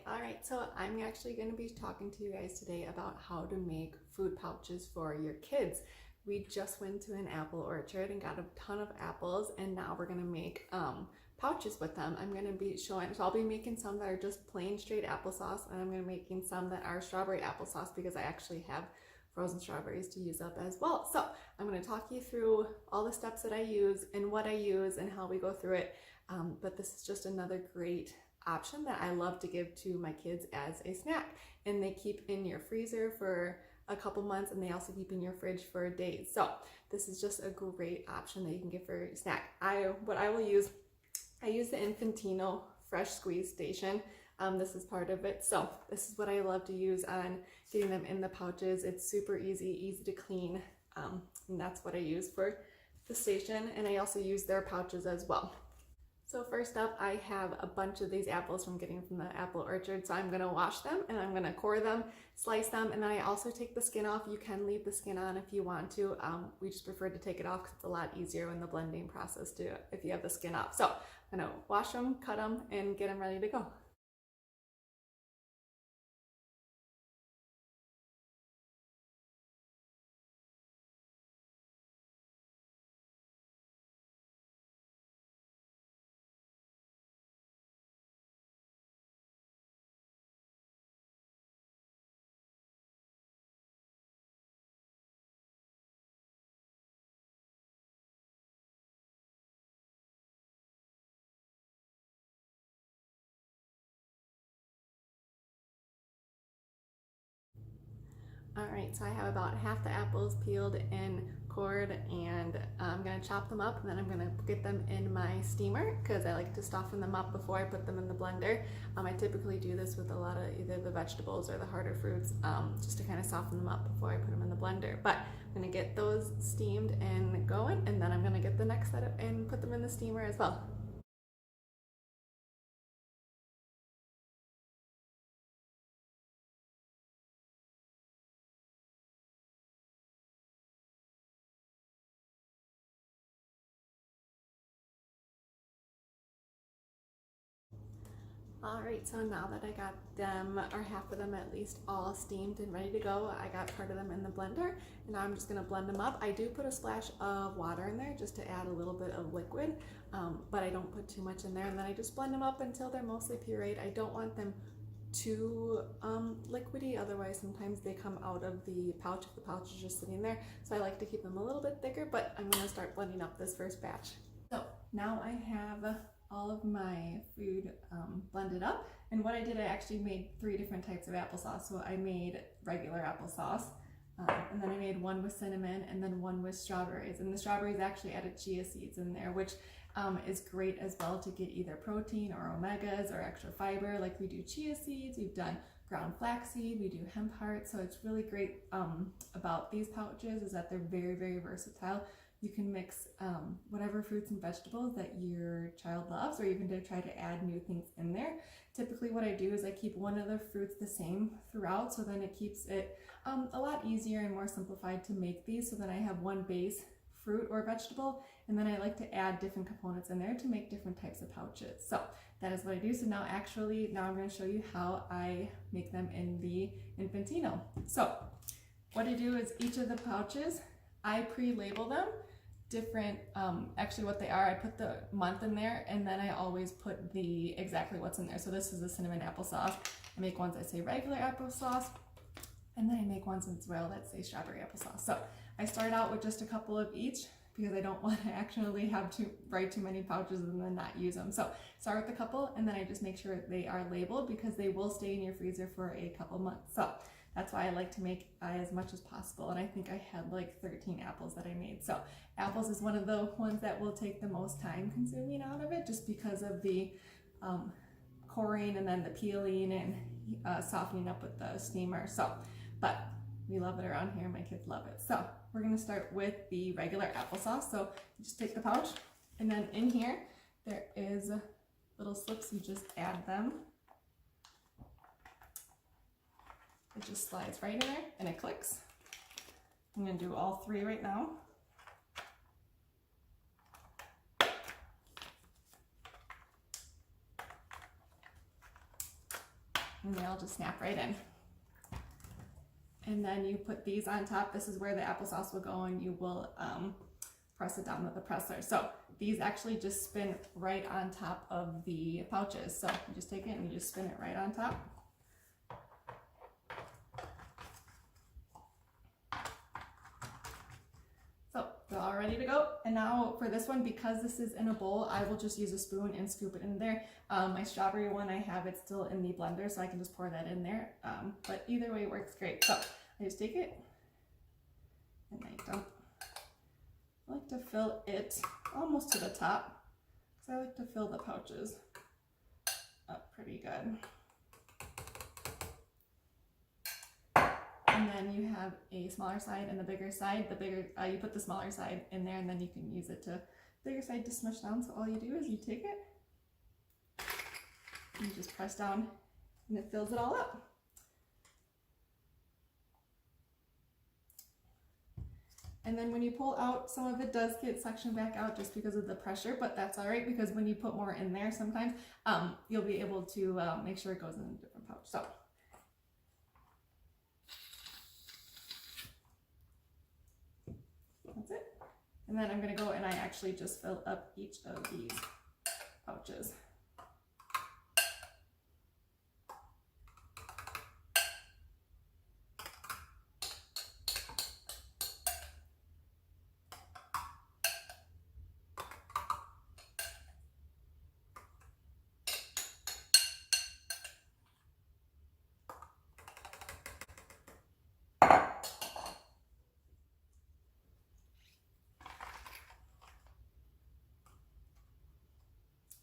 All right, so I'm actually going to be talking to you guys today about how to make food pouches for your kids. We just went to an apple orchard and got a ton of apples, and now we're going to make pouches with them. I'm going to be showing, so I'll be making some that are just plain straight applesauce, and I'm going to be making some that are strawberry applesauce because I actually have frozen strawberries to use up as well. So I'm going to talk you through all the steps that I use and what I use and how we go through it. But this is just another great option that I love to give to my kids as a snack, and they keep in your freezer for a couple months, and they also keep in your fridge for days. So this is just a great option that you can get for your snack. I use the Infantino fresh squeeze station. This is part of it. So this is what I love to use on getting them in the pouches. It's super easy to clean, and that's what I use for the station. And I also use their pouches as well. So first up, I have a bunch of these apples from getting from the apple orchard. So I'm gonna wash them and I'm gonna core them, slice them, and then I also take the skin off. You can leave the skin on if you want to. We just prefer to take it off because it's a lot easier in the blending process too if you have the skin off. So I'm gonna wash them, cut them, and get them ready to go. All right, so I have about half the apples peeled and cored, and I'm gonna chop them up, and then I'm gonna get them in my steamer because I like to soften them up before I put them in the blender. I typically do this with a lot of either the vegetables or the harder fruits, just to kind of soften them up before I put them in the blender. But I'm gonna get those steamed and going, and then I'm gonna get the next set and put them in the steamer as well. All right, so now that I got them, or half of them at least, all steamed and ready to go, I got part of them in the blender, and now I'm just gonna blend them up. I do put a splash of water in there just to add a little bit of liquid, but I don't put too much in there, and then I just blend them up until they're mostly pureed. I don't want them too liquidy, otherwise sometimes they come out of the pouch if the pouch is just sitting there, so I like to keep them a little bit thicker, but I'm gonna start blending up this first batch. So now I have all of my food blended up, and what I did, I actually made 3 different types of applesauce. So I made regular applesauce, and then I made one with cinnamon, and then one with strawberries, and the strawberries actually added chia seeds in there, which is great as well to get either protein or omegas or extra fiber. Like we do chia seeds, we've done ground flaxseed, we do hemp heart. So it's really great about these pouches is that they're very versatile. You can mix whatever fruits and vegetables that your child loves, or even to try to add new things in there. Typically what I do is I keep one of the fruits the same throughout, so then it keeps it a lot easier and more simplified to make these. So then I have one base fruit or vegetable, and then I like to add different components in there to make different types of pouches. So that is what I do. So now I'm going to show you how I make them in the Infantino. So what I do is each of the pouches, I pre-label them different, actually what they are. I put the month in there, and then I always put the exactly what's in there. So this is the cinnamon applesauce. I make ones that say regular applesauce, and then I make ones as well that say strawberry applesauce. So I start out with just a couple of each because I don't want to actually have to write too many pouches and then not use them. So start with a couple, and then I just make sure they are labeled because they will stay in your freezer for a couple months. So that's why I like to make as much as possible, and I think I had like 13 apples that I made. So apples is one of the ones that will take the most time consuming out of it, just because of the coring and then the peeling and softening up with the steamer. So, but we love it around here. My kids love it. So we're gonna start with the regular applesauce. So you just take the pouch, and then in here there is little slips. You just add them. It just slides right in there and it clicks. I'm gonna do all 3 right now. and they'll just snap right in. And then you put these on top. This is where the applesauce will go, and you will press it down with the presser. So these actually just spin right on top of the pouches. So you just take it and you just spin it right on top. So they're all ready to go. And now for this one, because this is in a bowl, I will just use a spoon and scoop it in there. My strawberry one, I have it still in the blender, so I can just pour that in there. But either way works great. So I just take it and I dump. I like to fill it almost to the top, because I like to fill the pouches up pretty good. And then you have a smaller side and the bigger side. The bigger, you put the smaller side in there, and then you can use it to bigger side to smush down. So all you do is you take it, and you just press down, and it fills it all up. And then when you pull out, some of it does get suctioned back out just because of the pressure, but that's all right, because when you put more in there sometimes, you'll be able to make sure it goes in a different pouch. So that's it. And then I'm gonna go and I actually just fill up each of these pouches.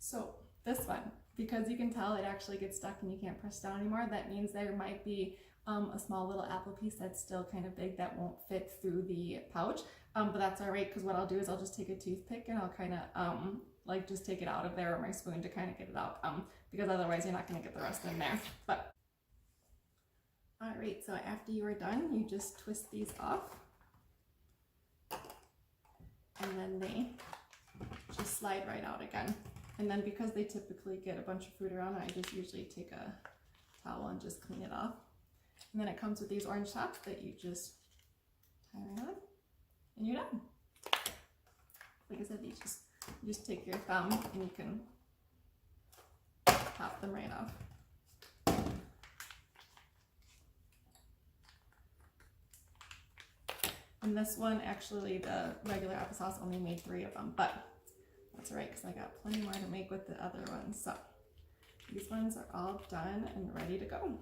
So this one, because you can tell it actually gets stuck and you can't press down anymore, that means there might be a small little apple piece that's still kind of big that won't fit through the pouch. But that's all right, because what I'll do is I'll just take a toothpick and I'll kind of like just take it out of there, or my spoon to kind of get it out, because otherwise you're not going to get the rest in there. But all right, so after you are done, you just twist these off, and then they just slide right out again. And then because they typically get a bunch of food around, I just usually take a towel and just clean it off. And then it comes with these orange tops that you just tie right on, and you're done. Like I said, you just take your thumb and you can pop them right off. And this one, actually, the regular applesauce only made 3 of them, but that's all right, because I got plenty more to make with the other ones. So these ones are all done and ready to go.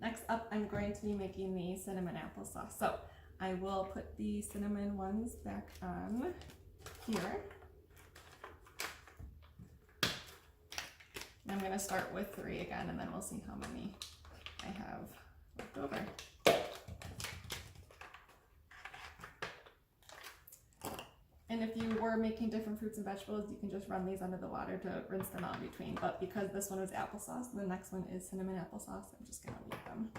Next up, I'm going to be making the cinnamon applesauce. So I will put the cinnamon ones back on here. And I'm going to start with 3 again, and then we'll see how many I have left over. And if you were making different fruits and vegetables, you can just run these under the water to rinse them out in between. But because this one was applesauce, and the next one is cinnamon applesauce, I'm just going to leave them.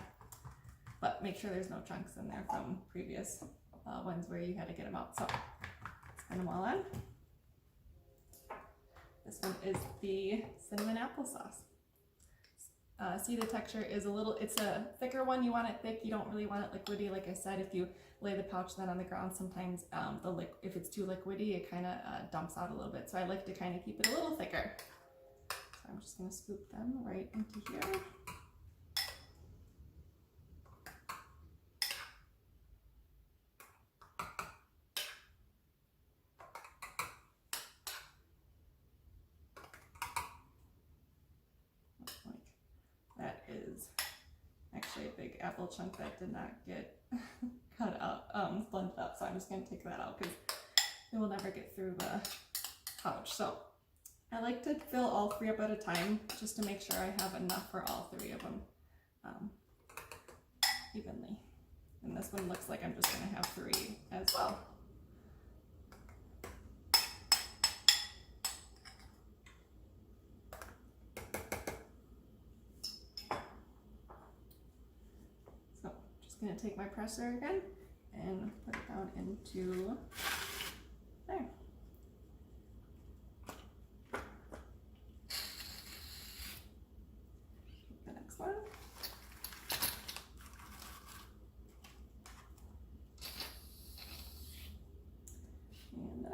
But make sure there's no chunks in there from previous ones where you had to get them out. So spin them all on. This one is the cinnamon applesauce. See, the texture is it's a thicker one. You want it thick, you don't really want it liquidy. Like I said, if you lay the pouch then on the ground, sometimes if it's too liquidy, it kind of dumps out a little bit. So I like to kind of keep it a little thicker. So I'm just going to scoop them right into here. That is actually a big apple chunk that did not get cut out, blended up. So I'm just going to take that out because it will never get through the pouch. So I like to fill all 3 up at a time just to make sure I have enough for all 3 of them evenly. And this one looks like I'm just going to have 3 as well. Going to take my presser again and put it down into there.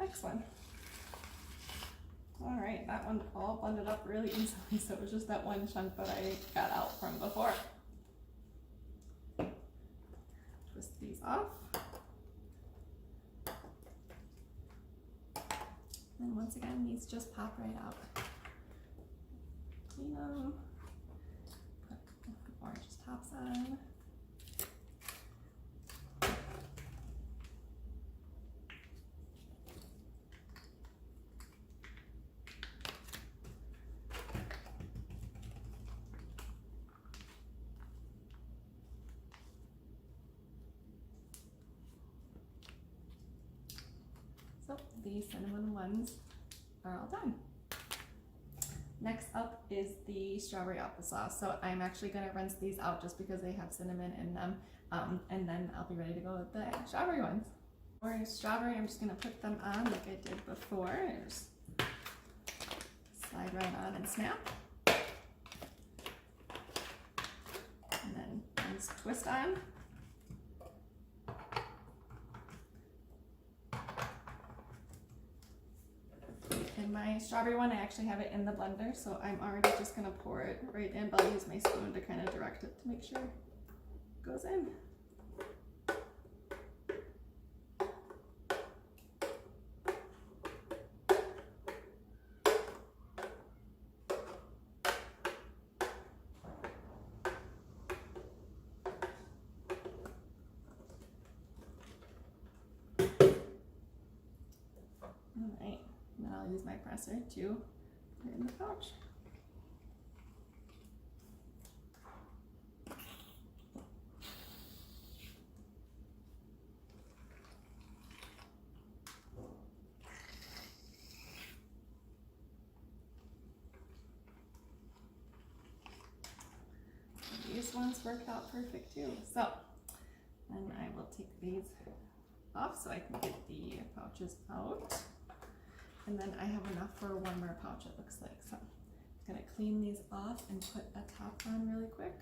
next one. All right, that one all blended up really easily, so it was just that one chunk that I got out from before. Twist these off. And once again, these just pop right out. Clean them. Put orange tops on. So these cinnamon ones are all done. Next up is the strawberry applesauce. So I'm actually going to rinse these out just because they have cinnamon in them, and then I'll be ready to go with the strawberry ones. For strawberry, I'm just going to put them on like I did before. Just slide right on and snap. And then just twist on. And my strawberry one, I actually have it in the blender, so I'm already just going to pour it right in, but I'll use my spoon to kind of direct it to make sure it goes in. Alright, now I'll use my presser to put it in the pouch. These ones worked out perfect too. So, then I will take these off so I can get the pouches out. And then I have enough for one more pouch, it looks like. So I'm gonna clean these off and put a top on really quick.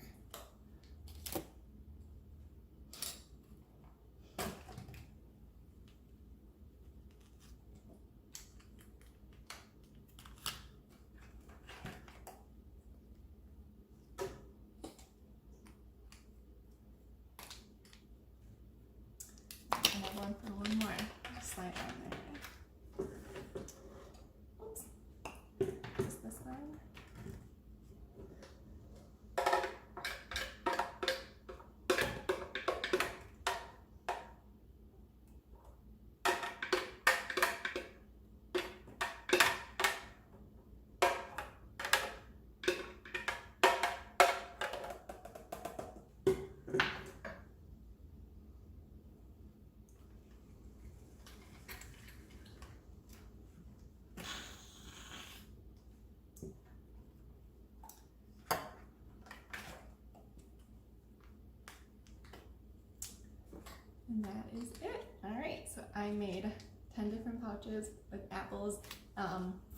I have one for one more. Just slide on there. Just this one. And that is it. All right, so I made 10 different pouches with apples,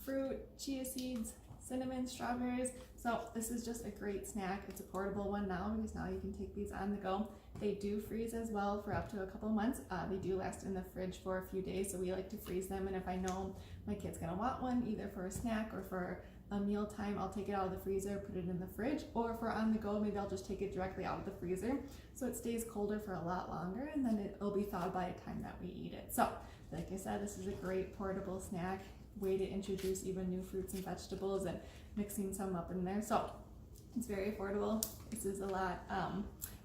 fruit, chia seeds, cinnamon, strawberries. So this is just a great snack. It's a portable one now because now you can take these on the go. They do freeze as well for up to a couple months. They do last in the fridge for a few days, so we like to freeze them. And if I know my kid's gonna want one, either for a snack or for a meal time, I'll take it out of the freezer, put it in the fridge, or if we're on the go, maybe I'll just take it directly out of the freezer so it stays colder for a lot longer, and then it'll be thawed by the time that we eat it. So like I said, this is a great portable snack, way to introduce even new fruits and vegetables and mixing some up in there. So it's very affordable. This is a lot,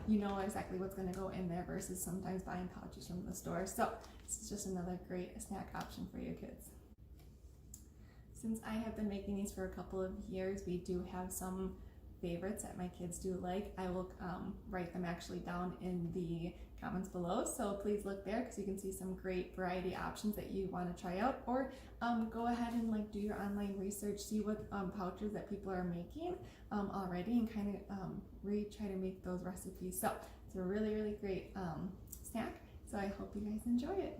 you know exactly what's going to go in there versus sometimes buying pouches from the store. So this is just another great snack option for your kids. Since I have been making these for a couple of years, we do have some favorites that my kids do like. I will write them actually down in the comments below, so please look there because you can see some great variety options that you want to try out, or go ahead and like do your online research, see what pouches that people are making already, and kind of try to make those recipes. So it's a really, really great snack, so I hope you guys enjoy it.